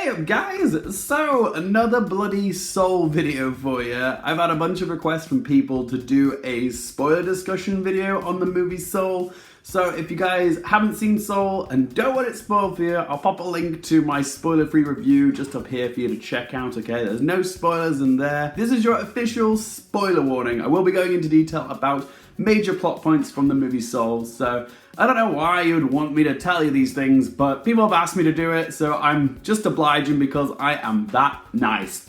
Hey up guys, so another bloody Soul video for you. I've had a bunch of requests from people to do a spoiler discussion video on the movie Soul. So if you guys haven't seen Soul and don't want it spoiled for you, I'll pop a link to my spoiler-free review just up here for you to check out, okay? There's no spoilers in there. This is your official spoiler warning. I will be going into detail about major plot points from the movie Soul, so I don't know why you would want me to tell you these things, but people have asked me to do it, so I'm just obliging because I am that nice.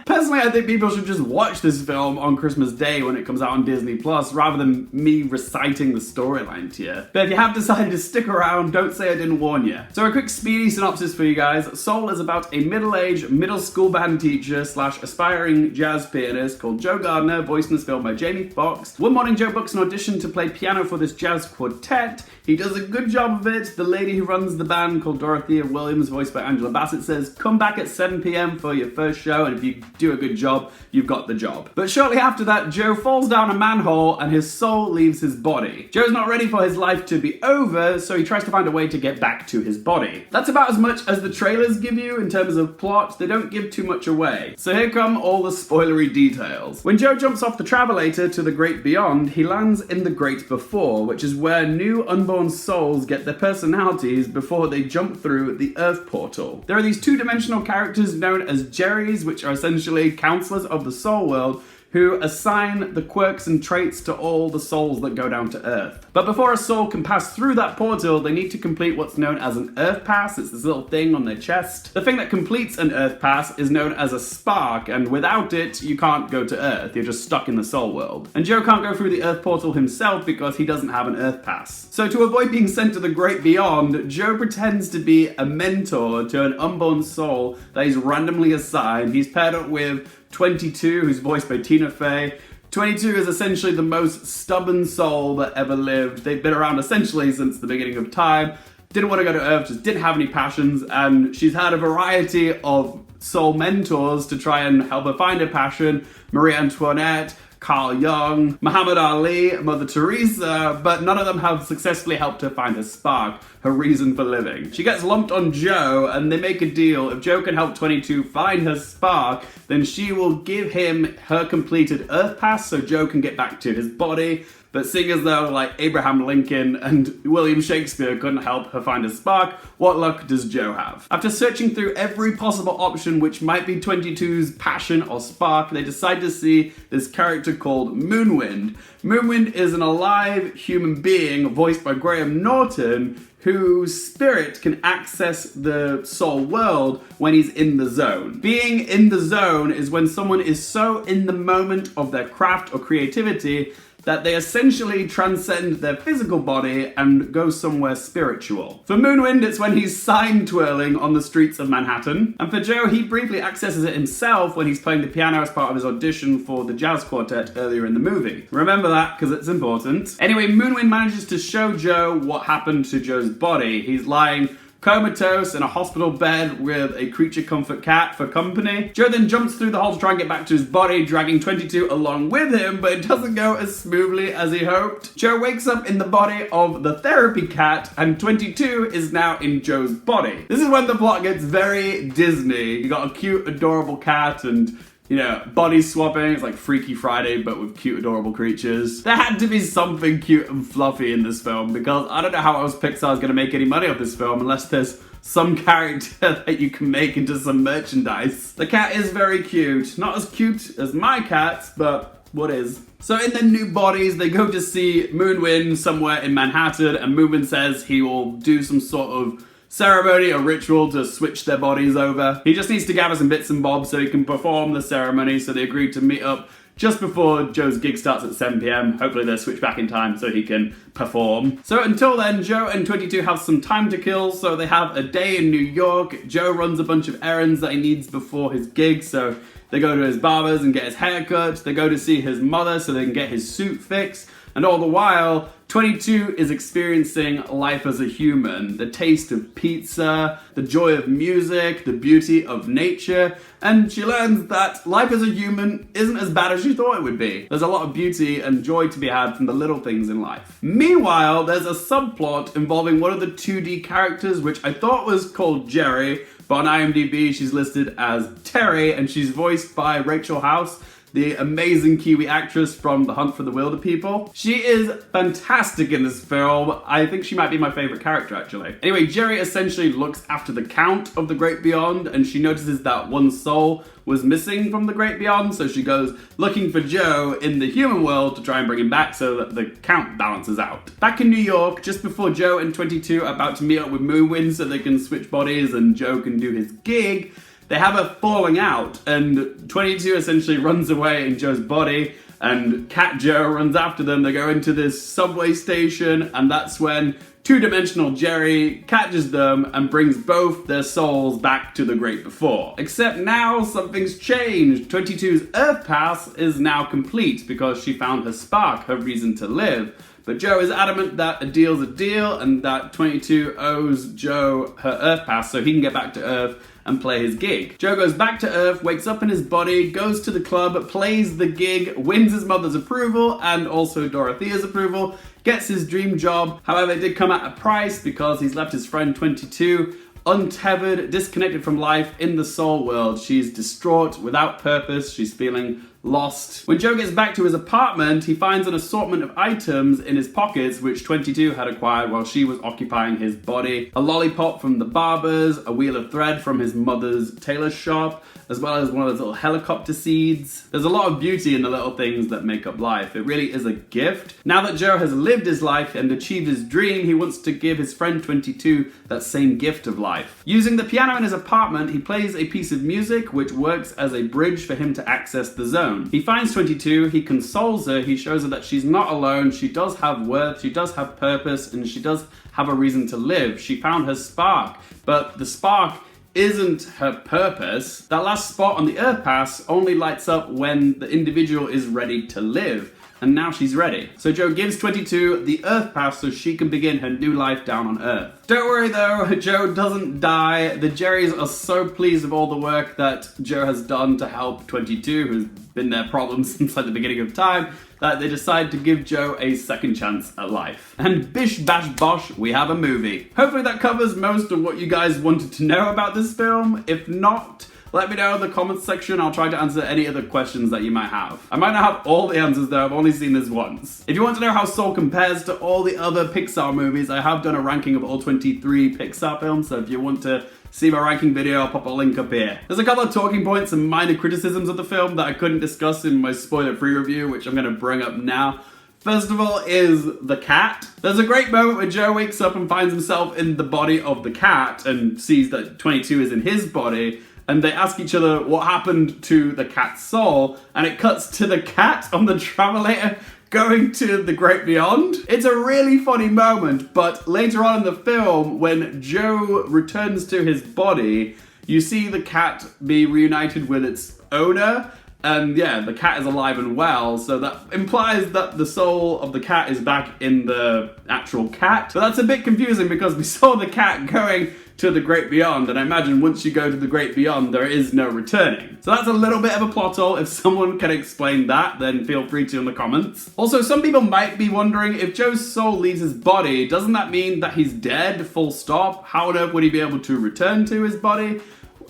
Personally, I think people should just watch this film on Christmas Day when it comes out on Disney Plus, rather than me reciting the storyline to you. But if you have decided to stick around, don't say I didn't warn you. So a quick speedy synopsis for you guys. Soul is about a middle-aged middle school band teacher slash aspiring jazz pianist called Joe Gardner, voiced in this film by Jamie Foxx. One morning, Joe books an audition to play piano for this jazz quartet. He does a good job of it. The lady who runs the band, called Dorothea Williams, voiced by Angela Bassett, says, "Come back at 7 p.m. for your first show, and if you do a good job, you've got the job." But shortly after that, Joe falls down a manhole and his soul leaves his body. Joe's not ready for his life to be over, so he tries to find a way to get back to his body. That's about as much as the trailers give you in terms of plot. They don't give too much away. So here come all the spoilery details. When Joe jumps off the travelator to the great beyond, he lands in the great before, which is where new unborn souls get their personalities before they jump through the Earth portal. There are these two-dimensional characters known as Jerrys, which are essentially counselors of the soul world, who assign the quirks and traits to all the souls that go down to Earth. But before a soul can pass through that portal, they need to complete what's known as an Earth Pass. It's this little thing on their chest. The thing that completes an Earth Pass is known as a spark, and without it, you can't go to Earth. You're just stuck in the soul world. And Joe can't go through the Earth portal himself because he doesn't have an Earth Pass. So to avoid being sent to the great beyond, Joe pretends to be a mentor to an unborn soul that he's randomly assigned. He's paired up with 22, who's voiced by Tina Fey. 22 is essentially the most stubborn soul that ever lived. They've been around essentially since the beginning of time. Didn't want to go to Earth, just didn't have any passions, and she's had a variety of soul mentors to try and help her find her passion. Marie Antoinette, Carl Jung, Muhammad Ali, Mother Teresa, but none of them have successfully helped her find her spark, her reason for living. She gets lumped on Joe, and they make a deal. If Joe can help 22 find her spark, then she will give him her completed Earth Pass so Joe can get back to his body. But seeing as though, like, Abraham Lincoln and William Shakespeare couldn't help her find a spark, what luck does Joe have? After searching through every possible option which might be 22's passion or spark, they decide to see this character called Moonwind. Moonwind is an alive human being voiced by Graham Norton, whose spirit can access the soul world when he's in the zone. Being in the zone is when someone is so in the moment of their craft or creativity that they essentially transcend their physical body and go somewhere spiritual. For Moonwind, it's when he's sign twirling on the streets of Manhattan. And for Joe, he briefly accesses it himself when he's playing the piano as part of his audition for the jazz quartet earlier in the movie. Remember that, because it's important. Anyway, Moonwind manages to show Joe what happened to Joe's body. He's lying comatose in a hospital bed with a creature comfort cat for company. Joe then jumps through the hole to try and get back to his body, dragging 22 along with him, but it doesn't go as smoothly as he hoped. Joe wakes up in the body of the therapy cat, and 22 is now in Joe's body. This is when the plot gets very Disney. You got a cute, adorable cat and, you know, body swapping. It's like Freaky Friday, but with cute, adorable creatures. There had to be something cute and fluffy in this film, because I don't know how else Pixar is going to make any money off this film unless there's some character that you can make into some merchandise. The cat is very cute. Not as cute as my cat, but what is? So in their new bodies, they go to see Moonwind somewhere in Manhattan, and Moonwind says he will do some sort of ceremony or ritual to switch their bodies over. He just needs to gather some bits and bobs so he can perform the ceremony, so they agreed to meet up just before Joe's gig starts at 7 p.m. Hopefully they'll switch back in time so he can perform. So until then, Joe and 22 have some time to kill, so they have a day in New York. Joe runs a bunch of errands that he needs before his gig, so they go to his barber's and get his hair cut. They go to see his mother so they can get his suit fixed. And all the while, 22 is experiencing life as a human, the taste of pizza, the joy of music, the beauty of nature, and she learns that life as a human isn't as bad as she thought it would be. There's a lot of beauty and joy to be had from the little things in life. Meanwhile, there's a subplot involving one of the 2D characters, which I thought was called Jerry, but on IMDb she's listed as Terry, and she's voiced by Rachel House, the amazing Kiwi actress from The Hunt for the Wilder People. She is fantastic in this film. I think she might be my favourite character, actually. Anyway, Jerry essentially looks after the Count of the Great Beyond, and she notices that one soul was missing from the Great Beyond, so she goes looking for Joe in the human world to try and bring him back so that the Count balances out. Back in New York, just before Joe and 22 are about to meet up with Moonwind so they can switch bodies and Joe can do his gig, they have a falling out, and 22 essentially runs away in Joe's body, and Cat Joe runs after them. They go into this subway station, and that's when two-dimensional Jerry catches them and brings both their souls back to the Great Before. Except now something's changed. 22's Earth Pass is now complete because she found her spark, her reason to live. But Joe is adamant that a deal's a deal and that 22 owes Joe her Earth Pass so he can get back to Earth and play his gig. Joe goes back to Earth, wakes up in his body, goes to the club, plays the gig, wins his mother's approval and also Dorothea's approval, gets his dream job. However, it did come at a price because he's left his friend 22 untethered, disconnected from life in the soul world. She's distraught, without purpose, she's feeling lost. When Joe gets back to his apartment, he finds an assortment of items in his pockets which 22 had acquired while she was occupying his body. A lollipop from the barber's, a wheel of thread from his mother's tailor shop, as well as one of those little helicopter seeds. There's a lot of beauty in the little things that make up life. It really is a gift. Now that Joe has lived his life and achieved his dream, he wants to give his friend 22 that same gift of life. Using the piano in his apartment, he plays a piece of music which works as a bridge for him to access the zone. He finds 22, he consoles her, he shows her that she's not alone, she does have worth, she does have purpose, and she does have a reason to live. She found her spark, but the spark isn't her purpose. That last spot on the Earth Pass only lights up when the individual is ready to live. And now she's ready. So Joe gives 22 the Earth Pass so she can begin her new life down on Earth. Don't worry though, Joe doesn't die. The Jerrys are so pleased with all the work that Joe has done to help 22, who's been their problem since like the beginning of time, that they decide to give Joe a second chance at life. And bish bash bosh, we have a movie. Hopefully that covers most of what you guys wanted to know about this film. If not, let me know in the comments section. I'll try to answer any other questions that you might have. I might not have all the answers though, I've only seen this once. If you want to know how Soul compares to all the other Pixar movies, I have done a ranking of all 23 Pixar films, so if you want to see my ranking video, I'll pop a link up here. There's a couple of talking points and minor criticisms of the film that I couldn't discuss in my spoiler-free review, which I'm going to bring up now. First of all is the cat. There's a great moment where Joe wakes up and finds himself in the body of the cat and sees that 22 is in his body, and they ask each other what happened to the cat's soul, and it cuts to the cat on the travelator going to the Great Beyond. It's a really funny moment, but later on in the film, when Joe returns to his body, you see the cat be reunited with its owner, and yeah, the cat is alive and well, so that implies that the soul of the cat is back in the actual cat. But that's a bit confusing because we saw the cat going to the Great Beyond, and I imagine once you go to the Great Beyond, there is no returning. So that's a little bit of a plot hole. If someone can explain that, then feel free to in the comments. Also, some people might be wondering, if Joe's soul leaves his body, doesn't that mean that he's dead, full stop? How on earth would he be able to return to his body?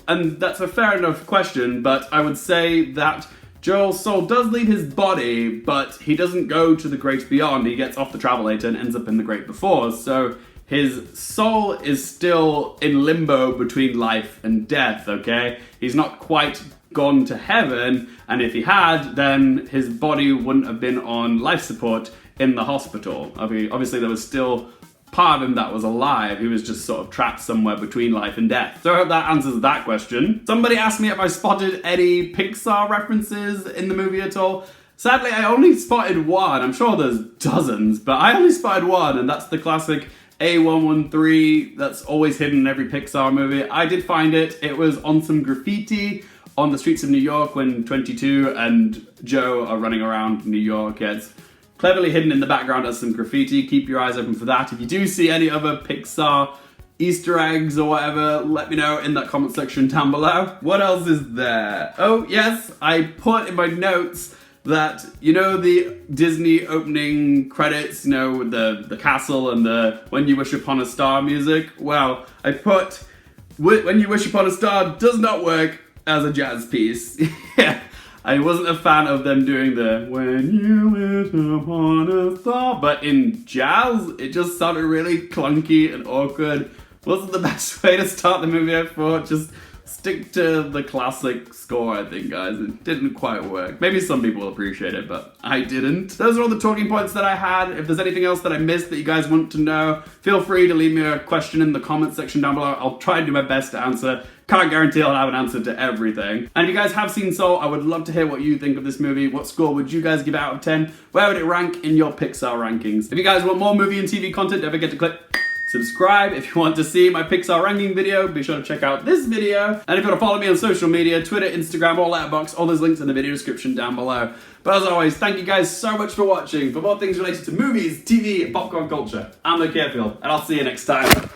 And that's a fair enough question, but I would say that Joel's soul does leave his body, but he doesn't go to the Great Beyond. He gets off the travelator and ends up in the Great Before, so his soul is still in limbo between life and death, okay? He's not quite gone to heaven, and if he had, then his body wouldn't have been on life support in the hospital. Obviously, there was still part of him that was alive. He was just sort of trapped somewhere between life and death. So I hope that answers that question. Somebody asked me if I spotted any Pixar references in the movie at all. Sadly, I only spotted one. I'm sure there's dozens, but I only spotted one, and that's the classic A113 that's always hidden in every Pixar movie. I did find it. It was on some graffiti on the streets of New York when 22 and Joe are running around New York. Yeah, it's cleverly hidden in the background as some graffiti. Keep your eyes open for that. If you do see any other Pixar Easter eggs or whatever, let me know in that comment section down below. What else is there? Oh yes, I put in my notes that, you know, the Disney opening credits, you know, with the castle and the When You Wish Upon a Star music? Well, I put When You Wish Upon a Star does not work as a jazz piece. Yeah, I wasn't a fan of them doing the When You Wish Upon a Star, but in jazz, it just sounded really clunky and awkward. Wasn't the best way to start the movie, I thought. Just stick to the classic score, I think, guys. It didn't quite work. Maybe some people will appreciate it, but I didn't. Those are all the talking points that I had. If there's anything else that I missed that you guys want to know, feel free to leave me a question in the comment section down below. I'll try and do my best to answer. Can't guarantee I'll have an answer to everything. And if you guys have seen Soul, I would love to hear what you think of this movie. What score would you guys give out of 10? Where would it rank in your Pixar rankings? If you guys want more movie and TV content, don't forget to click subscribe. If you want to see my Pixar ranking video, be sure to check out this video. And if you want to follow me on social media, Twitter, Instagram, or Letterboxd, all those links in the video description down below. But as always, thank you guys so much for watching. For more things related to movies, TV, and popcorn culture, I'm Luke Carefield, and I'll see you next time.